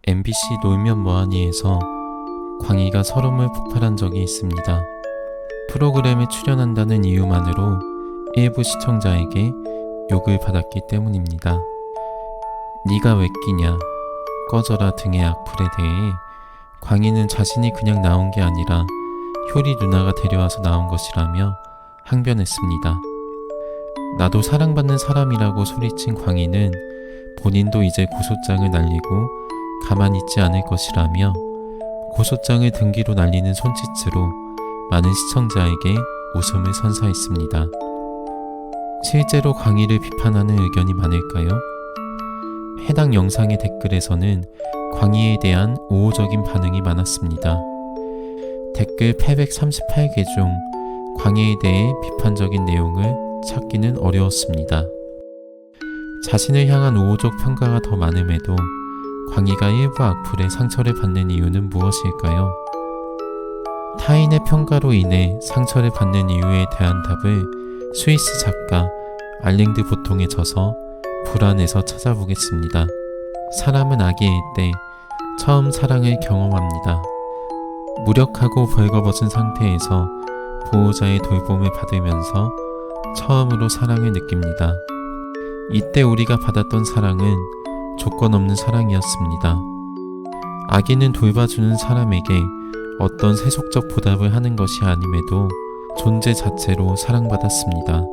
MBC 놀면 뭐하니에서 광희가 서름을 폭발한 적이 있습니다. 프로그램에 출연한다는 이유만으로 일부 시청자에게 욕을 받았기 때문입니다. 네가 왜 끼냐, 꺼져라 등의 악플에 대해 광희는 자신이 그냥 나온 게 아니라 효리 누나가 데려와서 나온 것이라며 항변했습니다. 나도 사랑받는 사람이라고 소리친 광희는 본인도 이제 고소장을 날리고 가만히 있지 않을 것이라며 고소장을 등기로 날리는 손짓으로 많은 시청자에게 웃음을 선사했습니다. 실제로 광희를 비판하는 의견이 많을까요? 해당 영상의 댓글에서는 광희에 대한 우호적인 반응이 많았습니다. 댓글 838개 중 광희에 대해 비판적인 내용을 찾기는 어려웠습니다. 자신을 향한 우호적 평가가 더 많음에도 광희가 일부 악플에 상처를 받는 이유는 무엇일까요? 타인의 평가로 인해 상처를 받는 이유에 대한 답을 스위스 작가 알랭드 보통에 져서 불안해서 찾아보겠습니다. 사람은 아기일 때 처음 사랑을 경험합니다. 무력하고 벌거벗은 상태에서 보호자의 돌봄을 받으면서 처음으로 사랑을 느낍니다. 이때 우리가 받았던 사랑은 조건 없는 사랑이었습니다. 아기는 돌봐주는 사람에게 어떤 세속적 보답을 하는 것이 아님에도 존재 자체로 사랑받았습니다.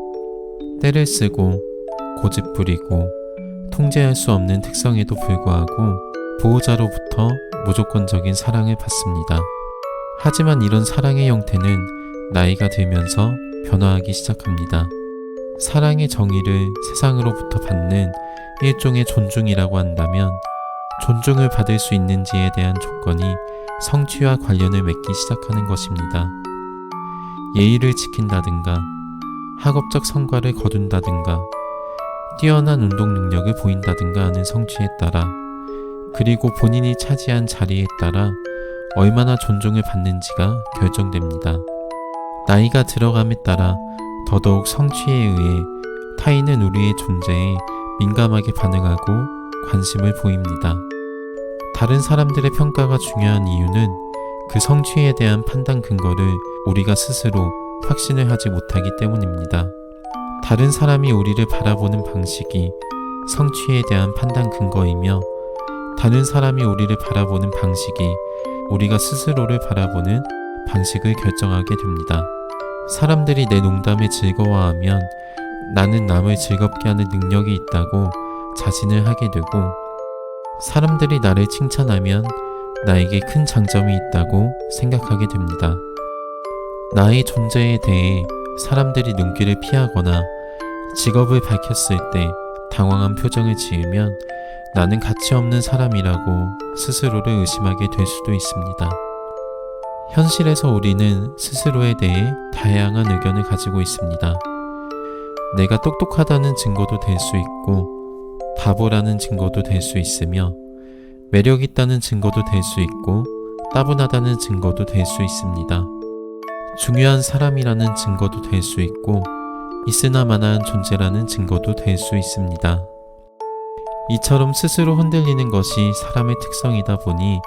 때를 쓰고 고집부리고 통제할 수 없는 특성에도 불구하고 보호자로부터 무조건적인 사랑을 받습니다. 하지만 이런 사랑의 형태는 나이가 들면서 변화하기 시작합니다. 사랑의 정의를 세상으로부터 받는 일종의 존중이라고 한다면 존중을 받을 수 있는지에 대한 조건이 성취와 관련을 맺기 시작하는 것입니다. 예의를 지킨다든가 학업적 성과를 거둔다든가 뛰어난 운동 능력을 보인다든가 하는 성취에 따라, 그리고 본인이 차지한 자리에 따라 얼마나 존중을 받는지가 결정됩니다. 나이가 들어감에 따라 더더욱 성취에 의해 타인은 우리의 존재에 민감하게 반응하고 관심을 보입니다. 다른 사람들의 평가가 중요한 이유는 그 성취에 대한 판단 근거를 우리가 스스로 확신을 하지 못하기 때문입니다. 다른 사람이 우리를 바라보는 방식이 성취에 대한 판단 근거이며, 다른 사람이 우리를 바라보는 방식이 우리가 스스로를 바라보는 방식을 결정하게 됩니다. 사람들이 내 농담에 즐거워하면 나는 남을 즐겁게 하는 능력이 있다고 자신을 하게 되고, 사람들이 나를 칭찬하면 나에게 큰 장점이 있다고 생각하게 됩니다. 나의 존재에 대해 사람들이 눈길을 피하거나 직업을 밝혔을 때 당황한 표정을 지으면 나는 가치 없는 사람이라고 스스로를 의심하게 될 수도 있습니다. 현실에서 우리는 스스로에 대해 다양한 의견을 가지고 있습니다. 내가 똑똑하다는 증거도 될 수 있고, 바보라는 증거도 될 수 있으며, 매력 있다는 증거도 될 수 있고, 따분하다는 증거도 될 수 있습니다. 중요한 사람이라는 증거도 될 수 있고, 있으나마나한 존재라는 증거도 될 수 있습니다. 이처럼 스스로 흔들리는 것이 사람의 특성이다 보니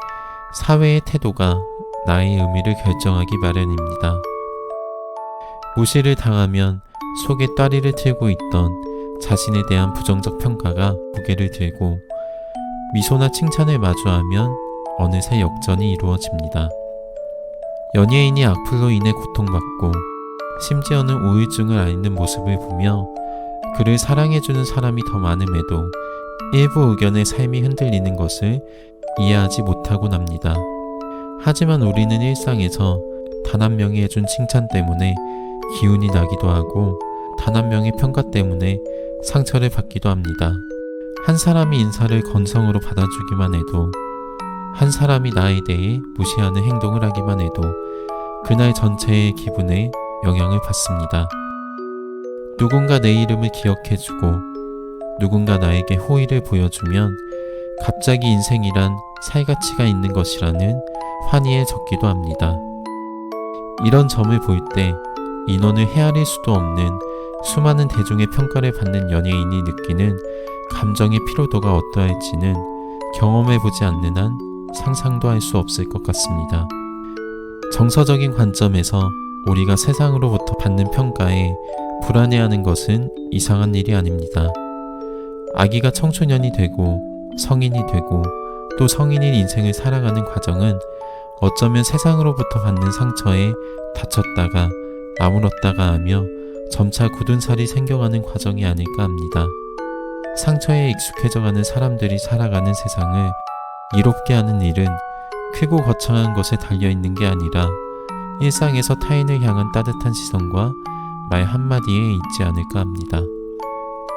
사회의 태도가 나의 의미를 결정하기 마련입니다. 무시를 당하면 속에 따리를 틀고 있던 자신에 대한 부정적 평가가 고개를 들고, 미소나 칭찬을 마주하면 어느새 역전이 이루어집니다. 연예인이 악플로 인해 고통받고 심지어는 우울증을 앓는 모습을 보며 그를 사랑해주는 사람이 더 많음에도 일부 의견의 삶이 흔들리는 것을 이해하지 못하곤 합니다. 하지만 우리는 일상에서 단 한 명이 해준 칭찬 때문에 기운이 나기도 하고, 단 한 명의 평가 때문에 상처를 받기도 합니다. 한 사람이 인사를 건성으로 받아주기만 해도, 한 사람이 나에 대해 무시하는 행동을 하기만 해도 그날 전체의 기분에 영향을 받습니다. 누군가 내 이름을 기억해주고 누군가 나에게 호의를 보여주면 갑자기 인생이란 살가치가 있는 것이라는 환희에 적기도 합니다. 이런 점을 볼 때 인원을 헤아릴 수도 없는 수많은 대중의 평가를 받는 연예인이 느끼는 감정의 피로도가 어떠할지는 경험해보지 않는 한 상상도 할 수 없을 것 같습니다. 정서적인 관점에서 우리가 세상으로부터 받는 평가에 불안해하는 것은 이상한 일이 아닙니다. 아기가 청소년이 되고 성인이 되고 또 성인인 인생을 살아가는 과정은 어쩌면 세상으로부터 받는 상처에 다쳤다가 아물었다가 하며 점차 굳은 살이 생겨가는 과정이 아닐까 합니다. 상처에 익숙해져가는 사람들이 살아가는 세상을 이롭게 하는 일은 크고 거창한 것에 달려있는 게 아니라 일상에서 타인을 향한 따뜻한 시선과 말 한마디에 있지 않을까 합니다.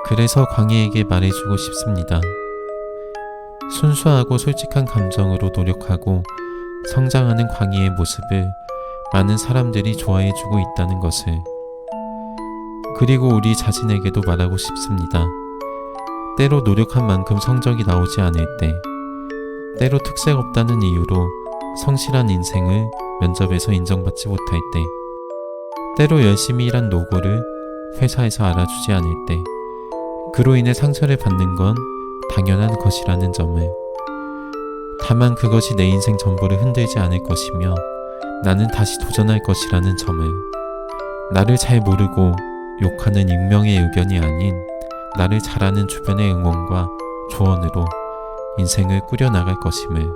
그래서 광희에게 말해주고 싶습니다. 순수하고 솔직한 감정으로 노력하고 성장하는 광희의 모습을 많은 사람들이 좋아해주고 있다는 것을, 그리고 우리 자신에게도 말하고 싶습니다. 때로 노력한 만큼 성적이 나오지 않을 때, 때로 특색 없다는 이유로 성실한 인생을 면접에서 인정받지 못할 때, 때로 열심히 일한 노고를 회사에서 알아주지 않을 때, 그로 인해 상처를 받는 건 당연한 것이라는 점을, 다만 그것이 내 인생 전부를 흔들지 않을 것이며 나는 다시 도전할 것이라는 점을, 나를 잘 모르고 욕하는 익명의 의견이 아닌 나를 잘 아는 주변의 응원과 조언으로 인생을 꾸려나갈 것임을